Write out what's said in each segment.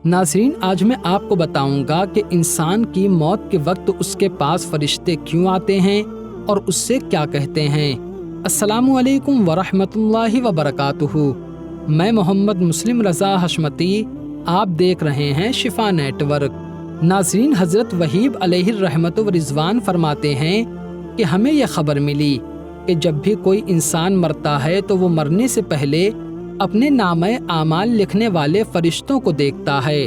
ناظرین، آج میں آپ کو بتاؤں گا کہ انسان کی موت کے وقت اس کے پاس فرشتے کیوں آتے ہیں اور اس سے کیا کہتے ہیں۔ السلام علیکم ورحمۃ اللہ وبرکاتہ۔ میں محمد مسلم رضا حشمتی، آپ دیکھ رہے ہیں شفا نیٹ ورک۔ ناظرین، حضرت وہیب علیہ الرحمت و رضوان فرماتے ہیں کہ ہمیں یہ خبر ملی کہ جب بھی کوئی انسان مرتا ہے تو وہ مرنے سے پہلے اپنے نامہ اعمال لکھنے والے فرشتوں کو دیکھتا ہے،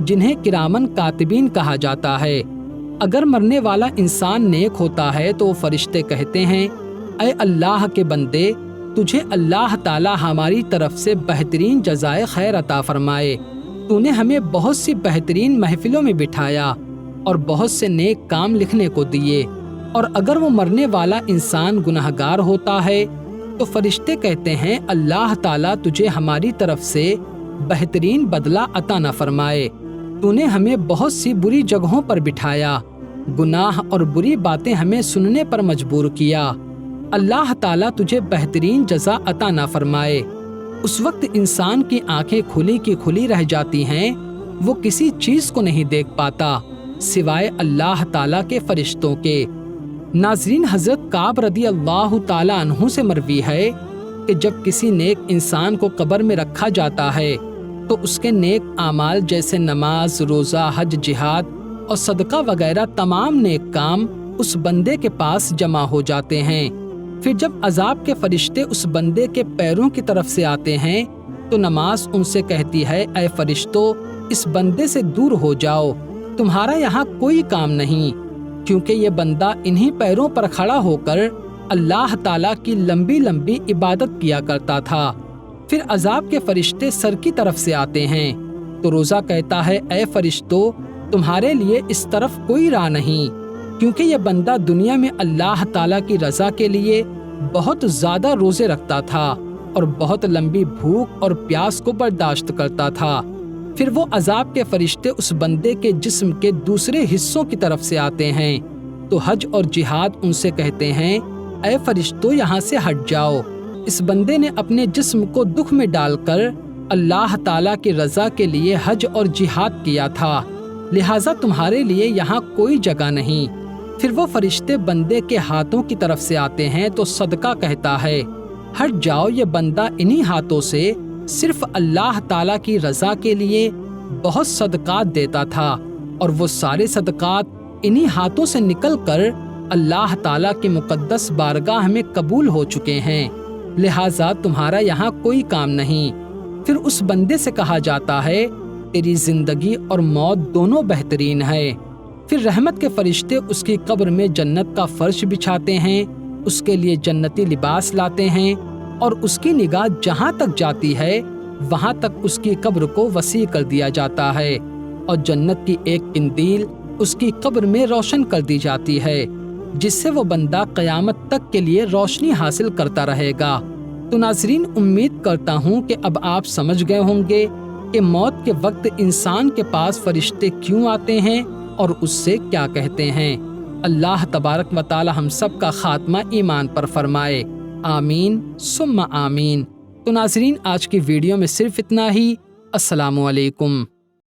جنہیں کرامن کاتبین کہا جاتا ہے۔ اگر مرنے والا انسان نیک ہوتا ہے تو وہ فرشتے کہتے ہیں، اے اللہ کے بندے، تجھے اللہ تعالی ہماری طرف سے بہترین جزائے خیر عطا فرمائے۔ تو نے ہمیں بہت سی بہترین محفلوں میں بٹھایا اور بہت سے نیک کام لکھنے کو دیے۔ اور اگر وہ مرنے والا انسان گنہگار ہوتا ہے تو فرشتے کہتے ہیں، اللہ تعالیٰ تجھے ہماری طرف سے بہترین بدلہ عطا نہ فرمائے۔ تو نے ہمیں بہت سی بری جگہوں پر بٹھایا، گناہ اور بری باتیں ہمیں سننے پر مجبور کیا۔ اللہ تعالیٰ تجھے بہترین جزا عطا نہ فرمائے۔ اس وقت انسان کی آنکھیں کھلی کی کھلی رہ جاتی ہیں، وہ کسی چیز کو نہیں دیکھ پاتا سوائے اللہ تعالیٰ کے فرشتوں کے۔ ناظرین، حضرت کعب رضی اللہ تعالیٰ عنہ سے مروی ہے کہ جب کسی نیک انسان کو قبر میں رکھا جاتا ہے تو اس کے نیک اعمال جیسے نماز، روزہ، حج، جہاد اور صدقہ وغیرہ تمام نیک کام اس بندے کے پاس جمع ہو جاتے ہیں۔ پھر جب عذاب کے فرشتے اس بندے کے پیروں کی طرف سے آتے ہیں تو نماز ان سے کہتی ہے، اے فرشتو، اس بندے سے دور ہو جاؤ، تمہارا یہاں کوئی کام نہیں، کیونکہ یہ بندہ انہی پیروں پر کھڑا ہو کر اللہ تعالیٰ کی لمبی لمبی عبادت کیا کرتا تھا۔ پھر عذاب کے فرشتے سر کی طرف سے آتے ہیں تو روزہ کہتا ہے، اے فرشتو، تمہارے لیے اس طرف کوئی راہ نہیں، کیونکہ یہ بندہ دنیا میں اللہ تعالیٰ کی رضا کے لیے بہت زیادہ روزے رکھتا تھا اور بہت لمبی بھوک اور پیاس کو برداشت کرتا تھا۔ پھر وہ عذاب کے فرشتے اس بندے کے جسم کے دوسرے حصوں کی طرف سے آتے ہیں تو حج اور جہاد ان سے کہتے ہیں، اے فرشتو، یہاں سے ہٹ جاؤ، اس بندے نے اپنے جسم کو دکھ میں ڈال کر اللہ تعالیٰ کی رضا کے لیے حج اور جہاد کیا تھا، لہٰذا تمہارے لیے یہاں کوئی جگہ نہیں۔ پھر وہ فرشتے بندے کے ہاتھوں کی طرف سے آتے ہیں تو صدقہ کہتا ہے، ہٹ جاؤ، یہ بندہ انہی ہاتھوں سے صرف اللہ تعالیٰ کی رضا کے لیے بہت صدقات دیتا تھا، اور وہ سارے صدقات انہی ہاتھوں سے نکل کر اللہ تعالیٰ کی مقدس بارگاہ میں قبول ہو چکے ہیں، لہٰذا تمہارا یہاں کوئی کام نہیں۔ پھر اس بندے سے کہا جاتا ہے، تیری زندگی اور موت دونوں بہترین ہے۔ پھر رحمت کے فرشتے اس کی قبر میں جنت کا فرش بچھاتے ہیں، اس کے لیے جنتی لباس لاتے ہیں، اور اس کی نگاہ جہاں تک جاتی ہے وہاں تک اس کی قبر کو وسیع کر دیا جاتا ہے، اور جنت کی ایک قندیل اس کی قبر میں روشن کر دی جاتی ہے، جس سے وہ بندہ قیامت تک کے لیے روشنی حاصل کرتا رہے گا۔ تو ناظرین، امید کرتا ہوں کہ اب آپ سمجھ گئے ہوں گے کہ موت کے وقت انسان کے پاس فرشتے کیوں آتے ہیں اور اس سے کیا کہتے ہیں۔ اللہ تبارک و تعالی ہم سب کا خاتمہ ایمان پر فرمائے، آمین ثم آمین۔ تو ناظرین، آج کی ویڈیو میں صرف اتنا ہی۔ السلام علیکم۔